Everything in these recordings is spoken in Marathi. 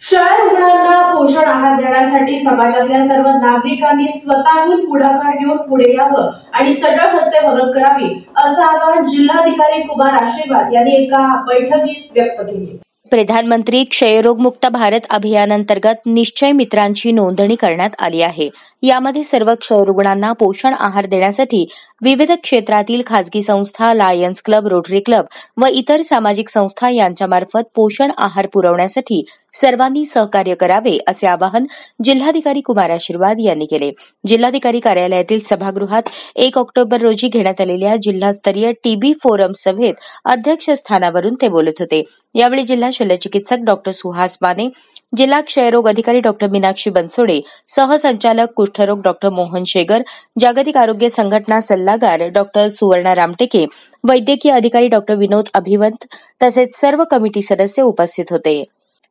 क्षय रुग्णांना पोषण आहार देण्यासाठी समाजातल्या सर्व नागरिकांनी स्वतःहून पुढाकार घेऊन पुढे यावं आणि सढळ हस्ते मदत करावी असं आवाहन जिल्हाधिकारी कुमार आशीर्वाद यांनी एका बैठकीत व्यक्त केले। प्रधानमंत्री क्षयरोग मुक्त भारत अभियानांतर्गत निश्चय मित्रांची नोंदणी करण्यात आली आहे। यामध्ये सर्व क्षयरुग्णांना पोषण आहार देण्यासाठी विविध क्षेत्रातील खासगी संस्था, लायन्स क्लब, रोटरी क्लब व इतर सामाजिक संस्था यांच्यामार्फत पोषण आहार पुरवण्यासाठी सर्वांनी सहकार्य करावे असे आवाहन जिल्हाधिकारी कुमार आशीर्वाद यांनी केले। जिल्हाधिकारी कार्यालयातील सभागृहात 1 ऑक्टोबर रोजी घेण्यात आलेल्या जिल्हास्तरीय टीबी फोरम सभेत अध्यक्षस्थानावरून ते बोलत होते। यावेळी जिल्हा शल्यचिकित्सक डॉक्टर सुहास माने, जिल्हा क्षयरोग अधिकारी डॉक्टर मीनाक्षी बनसोडे, सहसंचालक कुष्ठरोग डॉक्टर मोहन शेगर, जागतिक आरोग्य संघटना सल्लागार डॉक्टर सुवर्णा रामटेके, वैद्यकीय अधिकारी डॉक्टर विनोद अभिवंत तसेच सर्व कमिटी सदस्य उपस्थित होते।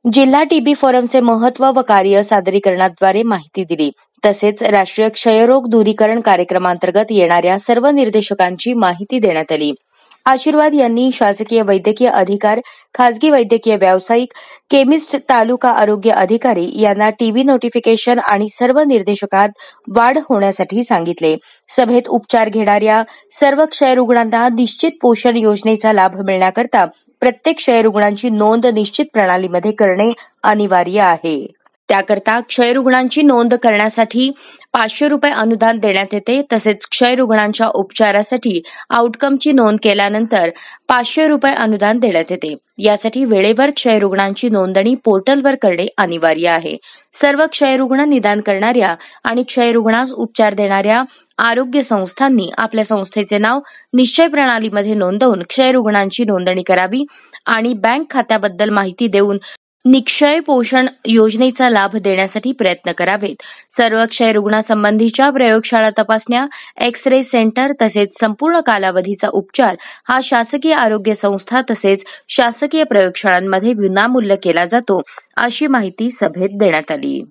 जिल्हा टीबी फोरमचे महत्त्व व कार्य सादरीकरणाद्वारे माहिती दिली। तसेच राष्ट्रीय क्षयरोग दूरीकरण कार्यक्रमांतर्गत येणाऱ्या सर्व निर्देशकांची माहिती देण्यात आली। आशीर्वाद यांनी शासकीय वैद्यकीय अधिकार, खासगी वैद्यकीय व्यावसायिक, केमिस्ट, तालुका आरोग्य अधिकारी यांना टीबी नोटिफिकेशन आणि सर्व निर्देशकात वाढ होण्यासाठी सांगितले। सभेत उपचार घेणाऱ्या सर्व क्षयरुग्णांना निश्चित पोषण योजनेचा लाभ मिळण्याकरता प्रत्येक क्षयरुग्णांची नोंद निश्चित प्रणालीमध्ये करणे अनिवार्य आहे। त्याकरता क्षयरुग्णांची नोंद करण्यासाठी 500 रुपये अनुदान देण्यात येते। तसेच क्षयरुग्णांच्या उपचारासाठी आउटकमची नोंद केल्यानंतर 500 रुपये अनुदान देण्यात येते। यासाठी वेळेवर क्षयरुग्णांची नोंदणी पोर्टलवर करणे अनिवार्य आहे। सर्व क्षयरुग्ण निदान करणाऱ्या आणि क्षयरुग्णास उपचार देणाऱ्या आरोग्य संस्थांनी आपल्या संस्थेचे नाव निश्चय प्रणालीमध्ये नोंदवून क्षयरुग्णांची नोंदणी करावी आणि बँक खात्याबद्दल माहिती देऊन निक्षय पोषण योजनेचा लाभ देण्यासाठी प्रयत्न करावेत। सर्व क्षयरुग्णासंबंधीच्या प्रयोगशाळा तपासण्या, एक्स-रे सेंटर तसेच संपूर्ण कालावधीचा उपचार हा शासकीय आरोग्य संस्था तसेच शासकीय प्रयोगशाळांमध्ये विनामूल्य केला जातो, अशी माहिती सभेत देण्यात आली।